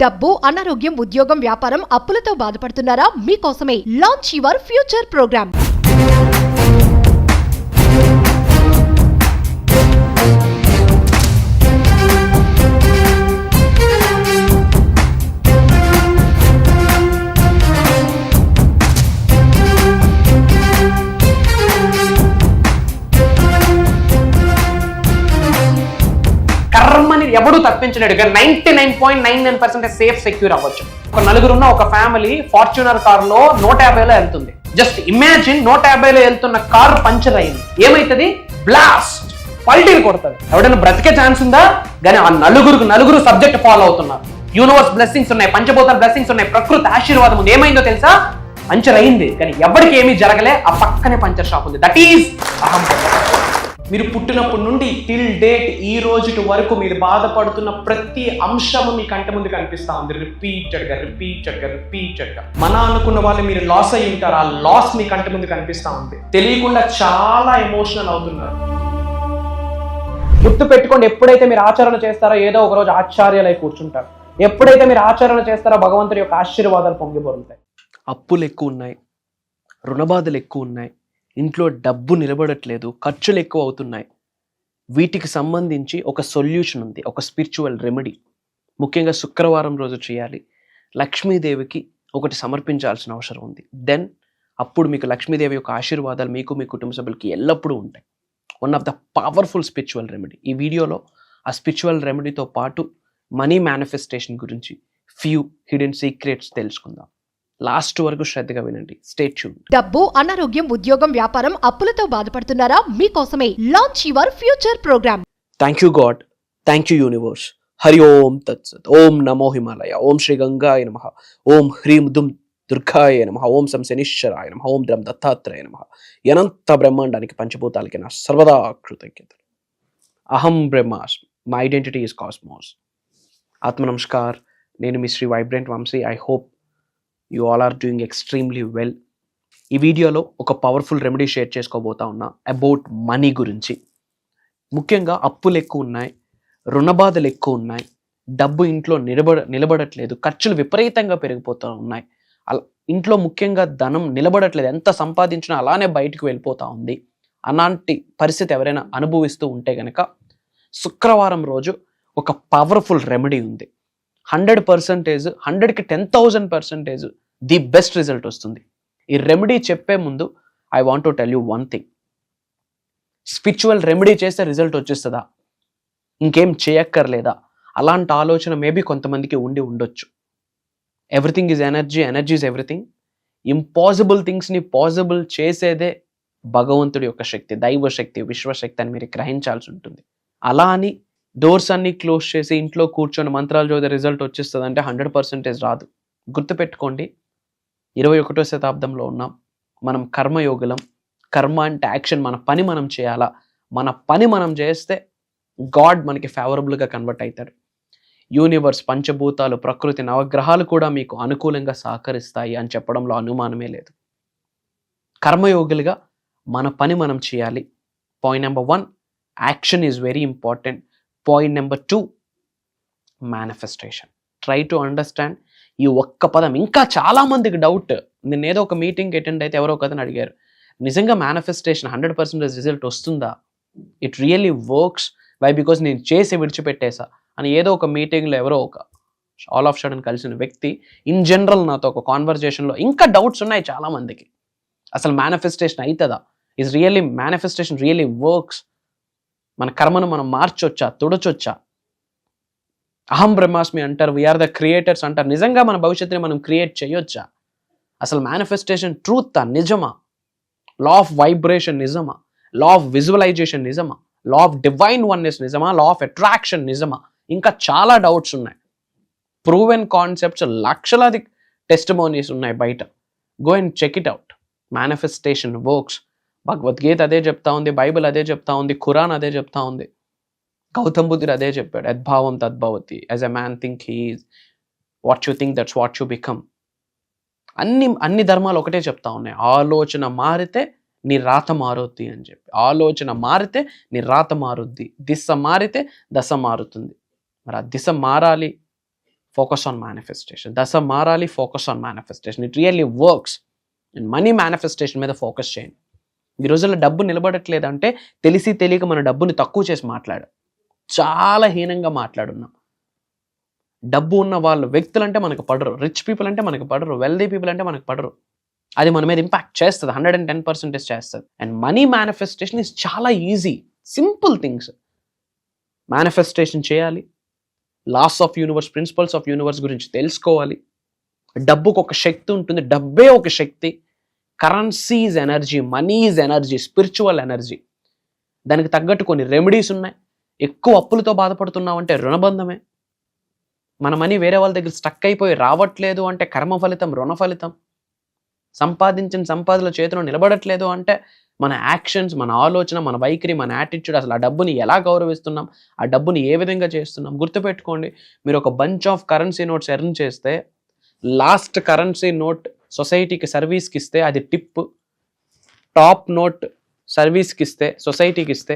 డబ్బు, అనారోగ్యం, ఉద్యోగం, వ్యాపారం, అప్పులతో బాధపడుతున్నారా? మీకోసమే లాంచ్ యువర్ ఫ్యూచర్ ప్రోగ్రామ్. కర్మని ఎవడు తప్పించలేడు. 99.99% సేఫ్ సెక్యూర్ అవ్వచ్చు. ఒక నలుగురున్న ఒక ఫ్యామిలీ ఫార్చ్యూనర్ కార్ లో 150లో వెళ్తుంది. జస్ట్ ఇమాజిన్ 150లో వెళ్తున్న కార్ పంచర్ అయింది. ఏమైతుంది? బ్లాస్ట్, పల్టీలు కొడుతుంది. ఎవడైనా బ్రతికే ఛాన్స్ ఉందా? కానీ ఆ నలుగురు సబ్జెక్ట్ ఫాలో అవుతున్నారు. యూనివర్స్ బ్లెస్సింగ్స్ ఉన్నాయి, పంచభూతాల బ్లెస్సింగ్స్ ఉన్నాయి, ప్రకృతి ఆశీర్వాదం ఉంది. ఏమైందో తెలుసా? పంచర్ అయింది, కానీ ఎవరికి ఏమీ జరగలే. ఆ పక్కనే పంచర్ షాప్ ఉంది. దట్ ఈస్ అహం. మీరు పుట్టినప్పటి నుండి టిల్ డేట్ ఈ రోజు వరకు మీరు బాధపడుతున్న ప్రతి అంశము మీ కంటి ముందు కనిపిస్తా ఉంది. రిపీటెడ్గా మన అనుకున్న వాళ్ళు మీరు లాస్ అయ్యి ఉంటారు. ఆ లాస్ మీ కంటి ముందు కనిపిస్తా ఉంది. తెలియకుండా చాలా ఎమోషనల్ అవుతున్నారు. గుర్తు పెట్టుకోండి, ఎప్పుడైతే మీరు ఆచరణ చేస్తారో ఏదో ఒక రోజు ఆశ్చర్యాలై కూర్చుంటారు. ఎప్పుడైతే మీరు ఆచరణ చేస్తారో భగవంతుడి యొక్క ఆశీర్వాదాలు పొంగిపోతాయి. అప్పులు ఎక్కువ ఉన్నాయి, రుణబాధలు ఎక్కువ ఉన్నాయి, ఇంట్లో డబ్బు నిలబడట్లేదు, ఖర్చులు ఎక్కువ అవుతున్నాయి. వీటికి సంబంధించి ఒక సొల్యూషన్ ఉంది, ఒక స్పిరిచువల్ రెమెడీ. ముఖ్యంగా శుక్రవారం రోజు చేయాలి. లక్ష్మీదేవికి ఒకటి సమర్పించాల్సిన అవసరం ఉంది. దెన్ అప్పుడు మీకు లక్ష్మీదేవి యొక్క ఆశీర్వాదాలు మీకు మీ కుటుంబ సభ్యులకి ఎల్లప్పుడూ ఉంటాయి. One of the powerful spiritual remedy. ఈ వీడియోలో ఆ స్పిరిచువల్ రెమెడీతో పాటు మనీ మేనిఫెస్టేషన్ గురించి ఫ్యూ హిడెన్ సీక్రెట్స్ తెలుసుకుందాం. లాస్ట్ వరకు శ్రద్ధగా వినండి. Stay tuned. డబ్బు, అనారోగ్యం, ఉద్యోగం, వ్యాపారం, అప్పులతో బాధపడుతున్నారా? మీకోసమే launch your future program. Thank you God, thank you universe. Hari ఓం తత్సత్. ఓం నమో హిమాలయ. ఓం శ్రీ గంగాయ నమః. ఓం హ్రీం దుమ్ దుర్గాయ నమః. ఓం సం శనిశ్చరాయ నమః. ఓం ద్రం దత్తాత్రేయ నమః. అనంత బ్రహ్మాండానికి పంచభూతాలకి నా సర్వదా కృతజ్ఞతలు. అహం బ్రహ్మాస్మి. My identity is cosmos. ఆత్మ నమస్కార్. నేను మీ Shri vibrant Vamshi. I hope you all are doing extremely well. ఈ వీడియోలో ఒక పవర్ఫుల్ రెమెడీ షేర్ చేసుకోబోతా ఉన్నా అబౌట్ మనీ గురించి. ముఖ్యంగా అప్పులు ఎక్కువ ఉన్నాయి, రుణబాధలు ఎక్కువ ఉన్నాయి, డబ్బు ఇంట్లో నిలబడట్లేదు, ఖర్చులు విపరీతంగా పెరిగిపోతూ ఉన్నాయి. ఇంట్లో ముఖ్యంగా ధనం నిలబడట్లేదు, ఎంత సంపాదించినా అలానే బయటకు వెళ్ళిపోతూ ఉంది. అలాంటి పరిస్థితి ఎవరైనా అనుభవిస్తూ ఉంటే కనుక శుక్రవారం రోజు ఒక పవర్ఫుల్ రెమెడీ ఉంది. 100%, 100కి 10,000% ది బెస్ట్ రిజల్ట్ వస్తుంది. ఈ రెమెడీ చెప్పే ముందు I want to tell you one thing. Spiritual remedy చేస్తే రిజల్ట్ వచ్చేస్తుందా, ఇంకేం చేయక్కర్లేదా, అలాంటి ఆలోచన మేబీ కొంతమందికి ఉండొచ్చు. Everything is energy, energy is everything. Impossible థింగ్స్ని పాసిబుల్ చేసేదే భగవంతుడి యొక్క శక్తి, దైవ శక్తి, విశ్వశక్తి అని మీరు గ్రహించాల్సి ఉంటుంది. అలా అని డోర్స్ అన్ని క్లోజ్ చేసి ఇంట్లో కూర్చొని మంత్రాలు చదివితే రిజల్ట్ వచ్చేస్తుంది అంటే 100% రాదు. గుర్తుపెట్టుకోండి, 21వ శతాబ్దంలో ఉన్నాం. మనం కర్మయోగులం. కర్మ అంటే యాక్షన్. మన పని మనం చేయాలా. మన పని మనం చేస్తే గాడ్ మనకి ఫేవరబుల్గా కన్వర్ట్ అవుతాడు. యూనివర్స్, పంచభూతాలు, ప్రకృతి, నవగ్రహాలు కూడా మీకు అనుకూలంగా సహకరిస్తాయి అని చెప్పడంలో అనుమానమే లేదు. కర్మయోగులుగా మన పని మనం చేయాలి. Point number 1, action is very important. Point number 2, manifestation. Try to understand ఈ ఒక్క పదం. ఇంకా చాలా మందికి డౌట్. నేను ఏదో ఒక మీటింగ్ అటెండ్ అయితే ఎవరో కథని అడిగారు, నిజంగా మేనిఫెస్టేషన్ 100% రిజల్ట్ వస్తుందా? It really works. Why? Because నేను చేసి విడిచిపెట్టేసా అని ఏదో ఒక మీటింగ్లో ఎవరో ఒక ఆల్ ఆఫ్ సడన్ కలిసిన వ్యక్తి ఇన్ జనరల్ నాతో ఒక కాన్వర్జేషన్లో ఇంకా డౌట్స్ ఉన్నాయి చాలా మందికి. అసలు మేనిఫెస్టేషన్ అవుతుందా? Is really manifestation really works? మన కర్మను మనం మార్చొచ్చా, తుడచొచ్చా? అహం బ్రహ్మాస్మి అంటారు, వీఆర్ ద క్రియేటర్స్ అంటారు. నిజంగా మన భవిష్యత్తుని మనం క్రియేట్ చేయొచ్చా? అసలు మేనిఫెస్టేషన్ ట్రూతా, నిజమా? లా ఆఫ్ వైబ్రేషన్ నిజమా? లా ఆఫ్ విజువలైజేషన్ నిజమా? లా ఆఫ్ డివైన్ వన్నెస్ నిజమా? లా ఆఫ్ అట్రాక్షన్ నిజమా? ఇంకా చాలా డౌట్స్ ఉన్నాయి. ప్రూవెన్ కాన్సెప్ట్స్, లక్షలాది టెస్టిమోనీస్ ఉన్నాయి బయట. Go and check it out. Manifestation works. Bhagavad Gita అదే చెప్తా ఉంది, బైబిల్ అదే చెప్తా ఉంది, ఖురాన్ అదే చెప్తా ఉంది, గౌతమ్ బుద్ధుడు అదే చెప్పాడు. యద్భావం తద్భవతి. As a man think he is, what you think that's what you become. అన్ని ధర్మాలు ఒకటే చెప్తా ఉన్నాయి. ఆలోచన మారితే నీ రాత మారుద్ది అని చెప్పి. ఆలోచన మారితే నీ రాత మారుద్ది. దిశ మారితే దశ మారుతుంది. మరి ఆ దిశ మారాలి, ఫోకస్ ఆన్ మేనిఫెస్టేషన్. దశ మారాలి, focus on manifestation. It really works. And money manifestation మీద ఫోకస్ చేయండి. ఈ రోజుల్లో డబ్బు నిలబడట్లేదంటే తెలిసి తెలియక మన డబ్బుని తక్కువ చేసి మాట్లాడాం, చాలా హీనంగా మాట్లాడున్నాం. డబ్బు ఉన్న వాళ్ళు వ్యక్తులు అంటే మనకు పడరు, రిచ్ పీపుల్ అంటే మనకు పడరు, వెల్దీ పీపుల్ అంటే మనకు పడరు. అది మన మీద ఇంపాక్ట్ చేస్తుంది, 110% చేస్తుంది. అండ్ మనీ మేనిఫెస్టేషన్ ఇస్ చాలా ఈజీ, సింపుల్ థింగ్స్. మేనిఫెస్టేషన్ చేయాలి, laws of universe, principles of universe గురించి తెలుసుకోవాలి. డబ్బుకు ఒక శక్తి ఉంటుంది, డబ్బే ఒక శక్తి. Currency is energy, money is energy, spiritual energy. దానికి తగ్గట్టు కొన్ని రెమెడీస్ ఉన్నాయి. ఎక్కువ అప్పులతో బాధపడుతున్నామంటే రుణబంధమే. మన మనీ వేరే వాళ్ళ దగ్గర స్టక్ అయిపోయి రావట్లేదు అంటే కర్మ ఫలితం, రుణ ఫలితం. సంపాదించిన సంపాదనల చేతిలో నిలబడట్లేదు అంటే మన యాక్షన్స్, మన ఆలోచన, మన వైఖరి, మన యాటిట్యూడ్, అసలు ఆ డబ్బుని ఎలా గౌరవిస్తున్నాం, ఆ డబ్బుని ఏ విధంగా చేస్తున్నాం. గుర్తుపెట్టుకోండి, మీరు ఒక bunch of currency notes earn చేస్తే లాస్ట్ కరెన్సీ నోట్ సొసైటీకి సర్వీస్కి ఇస్తే అది టిప్, టాప్ నోట్ సర్వీస్కి ఇస్తే, సొసైటీకి ఇస్తే,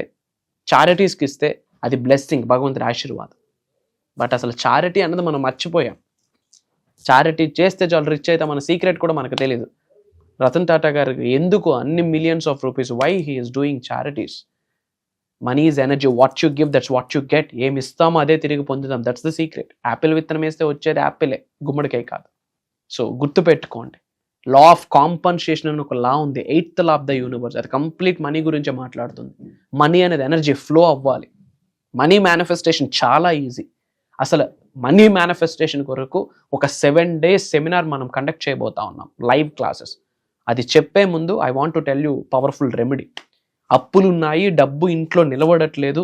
చారిటీస్కి ఇస్తే అది బ్లెస్సింగ్, భగవంతుడి ఆశీర్వాదం. బట్ అసలు చారిటీ అన్నది మనం మర్చిపోయాం. చారిటీ చేస్తే చాలు రిచ్ అయితే మన సీక్రెట్ కూడా మనకు తెలియదు. రతన్ టాటా గారికి ఎందుకు అన్ని millions of rupees? Why he is doing charities? Money is energy, what you give that's what you get. ఏమి ఇస్తామో అదే తిరిగి పొందుతాం, దట్స్ ద సీక్రెట్. యాపిల్ విత్తనం వేస్తే వచ్చేది యాపిలే, గుమ్మడికాయ కాదు. సో గుర్తుపెట్టుకోండి, లా ఆఫ్ కాంపన్సేషన్ అని ఒక లా ఉంది, 8th law of the universe. అది కంప్లీట్ మనీ గురించే మాట్లాడుతుంది. మనీ అనేది ఎనర్జీ, ఫ్లో అవ్వాలి. మనీ మేనిఫెస్టేషన్ చాలా ఈజీ. అసలు మనీ మేనిఫెస్టేషన్ కొరకు ఒక 7 days సెమినార్ మనం కండక్ట్ చేయబోతా ఉన్నాం, లైవ్ క్లాసెస్. అది చెప్పే ముందు I want to tell you powerful remedy. అప్పులు ఉన్నాయి, డబ్బు ఇంట్లో నిలబడట్లేదు,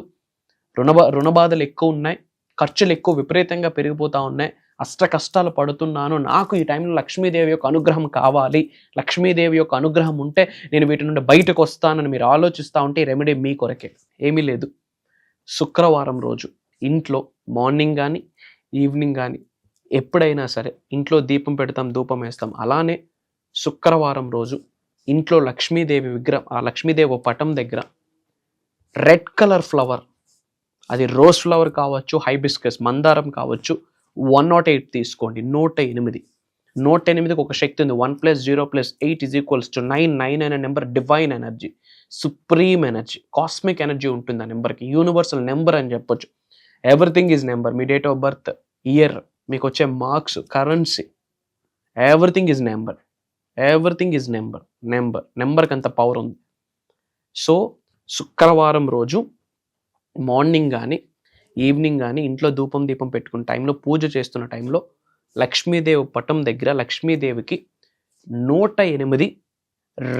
రుణబాధలు ఎక్కువ ఉన్నాయి, ఖర్చులు ఎక్కువ విపరీతంగా పెరిగిపోతూ ఉన్నాయి, అష్ట కష్టాలు పడుతున్నాను, నాకు ఈ టైంలో లక్ష్మీదేవి యొక్క అనుగ్రహం కావాలి, లక్ష్మీదేవి యొక్క అనుగ్రహం ఉంటే నేను వీటి నుండి బయటకు వస్తానని మీరు ఆలోచిస్తూ ఉంటే ఈ రెమెడీ మీ కొరకే. ఏమీ లేదు, శుక్రవారం రోజు ఇంట్లో మార్నింగ్ కానీ ఈవినింగ్ కానీ ఎప్పుడైనా సరే ఇంట్లో దీపం పెడతాం, ధూపం వేస్తాం. అలానే శుక్రవారం రోజు ఇంట్లో లక్ష్మీదేవి విగ్రహం, ఆ లక్ష్మీదేవి పటం దగ్గర రెడ్ కలర్ ఫ్లవర్, అది రోజ్ ఫ్లవర్ కావచ్చు, హైబిస్కస్, మందారం కావచ్చు, 108 తీసుకోండి. 108. 108కి ఒక శక్తి ఉంది. 1 + 0 + 8 = 9. 9 అనే number divine energy, supreme energy, cosmic energy ఉంటుంది ఆ నెంబర్కి. యూనివర్సల్ నెంబర్ అని చెప్పొచ్చు. Everything is number. Me date of birth, year, మీకు వచ్చే marks, currency, everything is number. Everything is number. నెంబర్కి అంత పవర్ ఉంది. సో శుక్రవారం రోజు మార్నింగ్ కానీ ఈవినింగ్ కానీ ఇంట్లో ధూపం దీపం పెట్టుకున్న టైంలో, పూజ చేస్తున్న టైంలో లక్ష్మీదేవి పటం దగ్గర లక్ష్మీదేవికి 108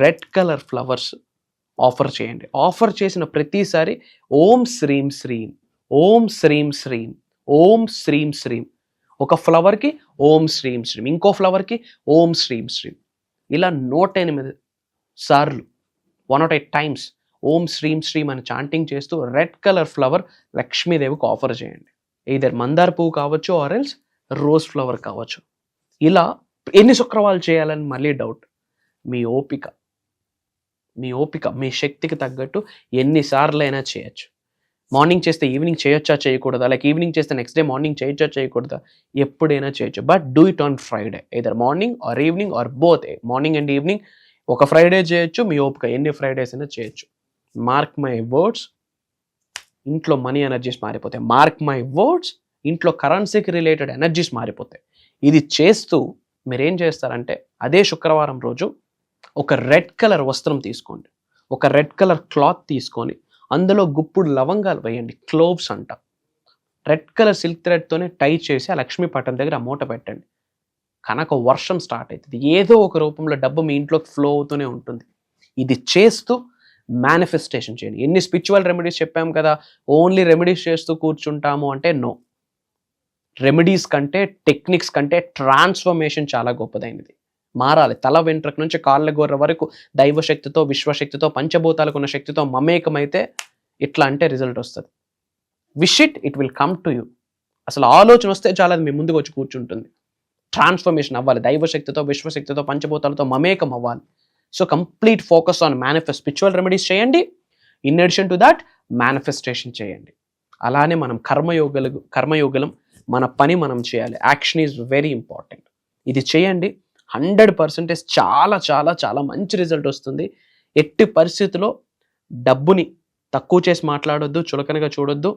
రెడ్ కలర్ ఫ్లవర్స్ ఆఫర్ చేయండి. ఆఫర్ చేసిన ప్రతిసారి ఓం శ్రీం శ్రీం, ఓం శ్రీం శ్రీం, ఓం శ్రీం శ్రీం. ఒక ఫ్లవర్కి ఓం శ్రీం శ్రీం, ఇంకో ఫ్లవర్కి ఓం శ్రీం శ్రీం. ఇలా 108 సార్లు, 108 టైమ్స్ ఓం శ్రీం శ్రీం అని చాంటింగ్ చేస్తూ రెడ్ కలర్ ఫ్లవర్ లక్ష్మీదేవికి ఆఫర్ చేయండి. ఈధర్ మందార పువ్వు కావచ్చు, ఆర్ ఎల్స్ రోజ్ ఫ్లవర్ కావచ్చు. ఇలా ఎన్ని శుక్రవారాలు చేయాలని మళ్ళీ డౌట్. మీ ఓపిక, మీ శక్తికి తగ్గట్టు ఎన్నిసార్లు అయినా చేయొచ్చు. మార్నింగ్ చేస్తే ఈవినింగ్ చేయొచ్చా చేయకూడదా, లైక్ ఈవినింగ్ చేస్తే నెక్స్ట్ డే మార్నింగ్ చేయొచ్చా చేయకూడదా, ఎప్పుడైనా చేయొచ్చు. But do it on Friday, either morning or evening or both. Morning and evening ఒక ఫ్రైడే చేయొచ్చు, మీ ఓపిక ఎన్ని ఫ్రైడేస్ అయినా చేయొచ్చు. మార్క్ మై వర్డ్స్, ఇంట్లో మనీ ఎనర్జీస్ మారిపోతాయి. మార్క్ మై వర్డ్స్, ఇంట్లో కరెన్సీకి రిలేటెడ్ ఎనర్జీస్ మారిపోతాయి. ఇది చేస్తూ మీరేం చేస్తారంటే అదే శుక్రవారం రోజు ఒక రెడ్ కలర్ వస్త్రం తీసుకోండి, ఒక రెడ్ కలర్ క్లాత్ తీసుకొని అందులో గుప్పుడు లవంగాలు వేయండి, క్లోవ్స్ అంట. రెడ్ కలర్ సిల్క్ థ్రెడ్తోనే టై చేసి ఆ లక్ష్మీ పటం దగ్గర మూట పెట్టండి. కనుక వర్షం స్టార్ట్ అవుతుంది, ఏదో ఒక రూపంలో డబ్బు మీ ఇంట్లోకి ఫ్లో అవుతూనే ఉంటుంది. ఇది చేస్తూ మేనిఫెస్టేషన్ చేయండి. ఎన్ని స్పిరిచువల్ రెమెడీస్ చెప్పాము కదా, ఓన్లీ రెమెడీస్ చేస్తూ కూర్చుంటాము అంటే నో. రెమెడీస్ కంటే, టెక్నిక్స్ కంటే ట్రాన్స్ఫర్మేషన్ చాలా గొప్పదైనది. మారాలి. తల వెంట్రుక నుంచి కాళ్ళ గొర్రె వరకు దైవశక్తితో, విశ్వశక్తితో, పంచభూతాలకు ఉన్న శక్తితో మమేకమైతే ఇట్లా అంటే రిజల్ట్ వస్తుంది. Wish it, it will come to you. అసలు ఆలోచన వస్తే చాలా అది మీ ముందుకు వచ్చి కూర్చుంటుంది. ట్రాన్స్ఫర్మేషన్ అవ్వాలి, దైవశక్తితో, విశ్వశక్తితో, పంచభూతాలతో మమేకం అవ్వాలి. So complete focus on manifest. Spiritual remedies చేయండి, in addition to that manifestation చేయండి. అలానే మనం కర్మయోగులం మన పని మనం చేయాలి. Action is very important. ఇది చేయండి, 100% చాలా చాలా చాలా మంచి రిజల్ట్ వస్తుంది. ఎట్టి పరిస్థితిలో డబ్బుని తక్కువ చేసి మాట్లాడొద్దు, చులకనగా చూడొద్దు.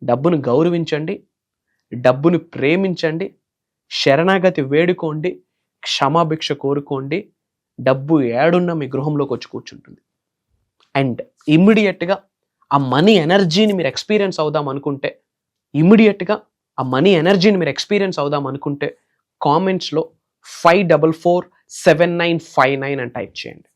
డబ్బును గౌరవించండి, డబ్బుని ప్రేమించండి, శరణాగతి వేడుకోండి, క్షమాభిక్ష కోరుకోండి. డబ్బు ఏడున్నా మీ గృహంలోకి వచ్చి కూర్చుంటుంది. అండ్ ఇమ్మీడియట్గా ఆ మనీ ఎనర్జీని మీరు ఎక్స్పీరియన్స్ అవుదాం అనుకుంటే కామెంట్స్లో 5447959 అని టైప్ చేయండి.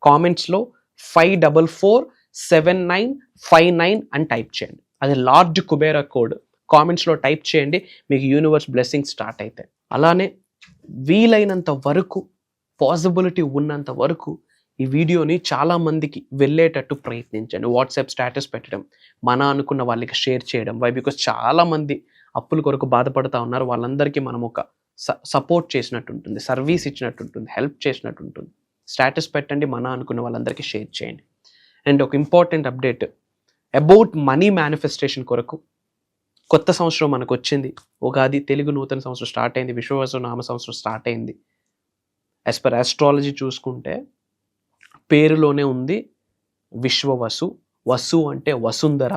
కామెంట్స్లో 5447959 అని టైప్ చేయండి. అది లార్జ్ కుబేరా కోడ్. కామెంట్స్లో టైప్ చేయండి, మీకు యూనివర్స్ బ్లెస్సింగ్ స్టార్ట్ అవుతాయి. అలానే వీలైనంత వరకు, పాసిబిలిటీ ఉన్నంత వరకు ఈ వీడియోని చాలామందికి వెళ్ళేటట్టు ప్రయత్నించండి. వాట్సాప్ స్టేటస్ పెట్టడం, మన అనుకున్న వాళ్ళకి షేర్ చేయడం. వై? బికాస్ చాలామంది అప్పుల కొరకు బాధపడుతూ ఉన్నారు. వాళ్ళందరికీ మనం ఒక సపోర్ట్ చేసినట్టు ఉంటుంది, సర్వీస్ ఇచ్చినట్టు ఉంటుంది, హెల్ప్ చేసినట్టు ఉంటుంది. స్టేటస్ పెట్టండి, మన అనుకున్న వాళ్ళందరికీ షేర్ చేయండి. అండ్ ఒక important update about money manifestation కొరకు. కొత్త సంవత్సరం మనకు వచ్చింది, ఉగాది, తెలుగు నూతన సంవత్సరం స్టార్ట్ అయింది, విశ్వవసు నామ సంవత్సరం స్టార్ట్ అయింది. యాజ్ పర్ ఆస్ట్రాలజీ చూసుకుంటే పేరులోనే ఉంది విశ్వవసు. వసు అంటే వసుంధర,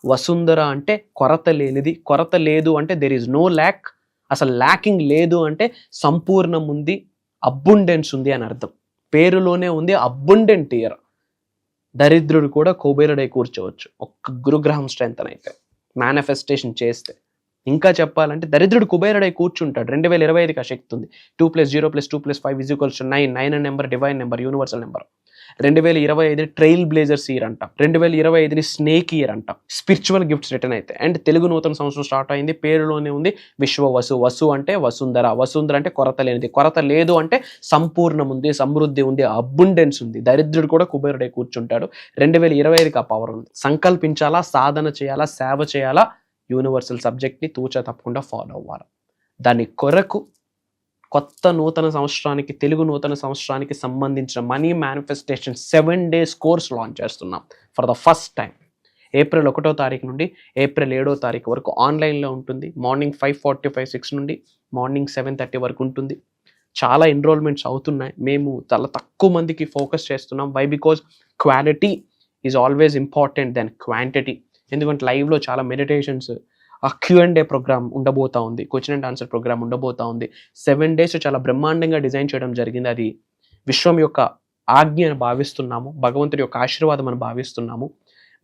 వసుంధర అంటే కొరత లేనిది, కొరత లేదు అంటే దెర్ ఈజ్ నో ల్యాక్, అసలు ల్యాకింగ్ లేదు అంటే సంపూర్ణం ఉంది, అబ్బుండెన్స్ ఉంది అని అర్థం. పేరులోనే ఉంది అబ్బుండెంట్ ఇయర్. దరిద్రుడు కూడా కుబేరుడై కూర్చోవచ్చు ఒక్క గురుగ్రహం స్ట్రెంత్ అయితే మేనిఫెస్టేషన్ చేస్తే. ఇంకా చెప్పాలంటే దరిద్రుడు కుబేరుడై కూర్చుంటాడు. 2025కి ఆ శక్తి ఉంది. 2 + 0 + 2 + 5 = 9. 9 number divine number, universal number. 2025 trailblazers year అంటాం. 2025ని స్నేక్ ఇయర్ అంటాం. స్పిరిచువల్ గిఫ్ట్స్ రిటర్న్ అయితే. అండ్ తెలుగు నూతన సంవత్సరం స్టార్ట్ అయింది, పేరులోనే ఉంది విశ్వవసు. వసు అంటే వసుంధర, వసుంధర అంటే కొరత లేనిది, కొరత లేదు అంటే సంపూర్ణం ఉంది, సమృద్ధి ఉంది, అబ్బుండెన్స్ ఉంది. దరిద్రుడు కూడా కుబేరుడై కూర్చుంటాడు. 2025కి ఆ పవర్ ఉంది. సంకల్పించాలా, సాధన చేయాలా, సేవ చేయాలా, యూనివర్సల్ సబ్జెక్ట్ని తూచా తప్పకుండా ఫాలో అవ్వాలి. దాని కొరకు కొత్త నూతన సంవత్సరానికి, తెలుగు నూతన సంవత్సరానికి సంబంధించిన money manifestation 7 days course launch చేస్తున్నాం for the first time. April 1వ తారీఖు నుండి ఏప్రిల్ 7వ తారీఖు వరకు ఆన్లైన్లో ఉంటుంది. మార్నింగ్ 5:45 నుండి మార్నింగ్ 7:30 వరకు ఉంటుంది. చాలా ఎన్రోల్మెంట్స్ అవుతున్నాయి. మేము చాలా తక్కువ మందికి ఫోకస్ చేస్తున్నాం. Why? Because quality is always important then quantity. ఎందుకంటే లైవ్లో చాలా మెడిటేషన్స్, ఆ Q&A ప్రోగ్రామ్ ఉండబోతా ఉంది, క్వశ్చన్ అండ్ ఆన్సర్ ప్రోగ్రామ్ ఉండబోతా ఉంది. 7 days చాలా బ్రహ్మాండంగా డిజైన్ చేయడం జరిగింది. అది విశ్వం యొక్క ఆజ్ఞ అని భావిస్తున్నాము, భగవంతుడి యొక్క ఆశీర్వాదం అని భావిస్తున్నాము.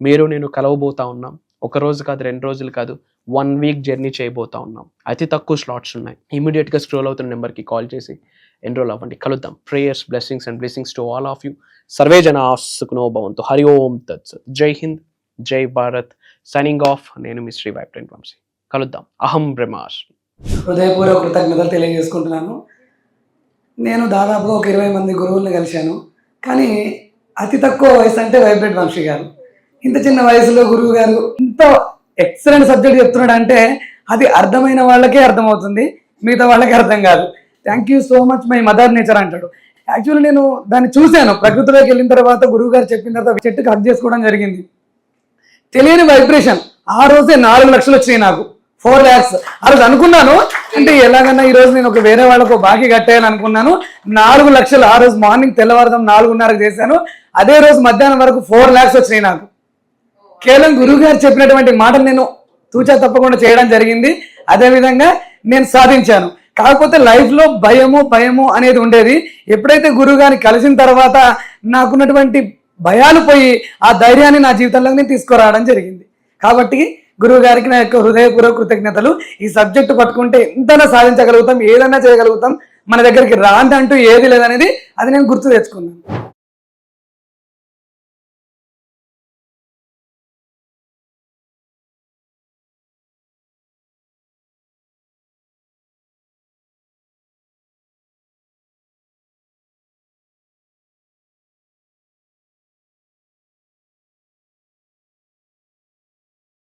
మీరు నేను కలవబోతా ఉన్నాం. ఒక రోజు కాదు, 2 రోజులు కాదు, 1 week జర్నీ చేయబోతా ఉన్నాం. అతి తక్కువ స్లాట్స్ ఉన్నాయి. ఇమీడియట్గా స్క్రోల్ అవుతున్న నెంబర్కి కాల్ చేసి ఎన్రోల్ అవ్వండి. కలుద్దాం. Prayers, blessings and blessings to all of you. Survey జనా సుఖినో భవంతు. హరి ఓం తత్సత్. జై హింద్, జై భారత్. Signing off. నేను మీ శ్రీ వైబ్రెంట్ వంశీ. కలుద్దాం. అహం బ్రహ్మాస్మి. హృదయపూర్వక కృతజ్ఞతలు తెలియజేసుకుంటున్నాను. నేను దాదాపుగా ఒక 20 మంది గురువుల్ని కలిశాను. కానీ అతి తక్కువ వయసు అంటే వైబ్రెంట్ వంశీ గారు. ఇంత చిన్న వయసులో గురువు గారు ఇంత ఎక్సలెంట్ సబ్జెక్ట్ చెప్తున్నాడు అంటే అది అర్థమైన వాళ్ళకే అర్థమవుతుంది, మిగతా వాళ్ళకి అర్థం కాదు. Thank you so much my mother nature అంటాడు. యాక్చువల్లీ నేను దాన్ని చూశాను. ప్రకృతిలోకి వెళ్ళిన తర్వాత గురువు గారు చెప్పిన తర్వాత చెట్టుకి హక్ చేసుకోవడం జరిగింది. తెలియని వైబ్రేషన్. ఆ రోజే 4 లక్షలు వచ్చినాయి నాకు, 4 lakhs. ఆ రోజు అనుకున్నాను అంటే ఎలాగన్నా ఈ రోజు నేను ఒక వేరే వాళ్ళకు బాకీ కట్టేయాలని అనుకున్నాను. 4 లక్షలు ఆ రోజు మార్నింగ్ తెల్లవారుదాం 4:30కి చేశాను. అదే రోజు మధ్యాహ్నం వరకు 4 lakhs వచ్చినాయి నాకు. కేవలం గురువు గారు చెప్పినటువంటి మాటలు నేను తూచా తప్పకుండా చేయడం జరిగింది. అదేవిధంగా నేను సాధించాను. కాకపోతే లైఫ్లో భయము అనేది ఉండేది. ఎప్పుడైతే గురువు గారిని కలిసిన తర్వాత నాకున్నటువంటి భయాలు పోయి ఆ ధైర్యాన్ని నా జీవితంలోకి నేను తీసుకురావడం జరిగింది. కాబట్టి గురువు గారికి నా యొక్క హృదయపూర్వక కృతజ్ఞతలు. ఈ సబ్జెక్టు పట్టుకుంటే ఎంతైనా సాధించగలుగుతాం, ఏదైనా చేయగలుగుతాం. మన దగ్గరికి రాందంటూ ఏది లేదనేది అది నేను గుర్తు తెచ్చుకున్నాను.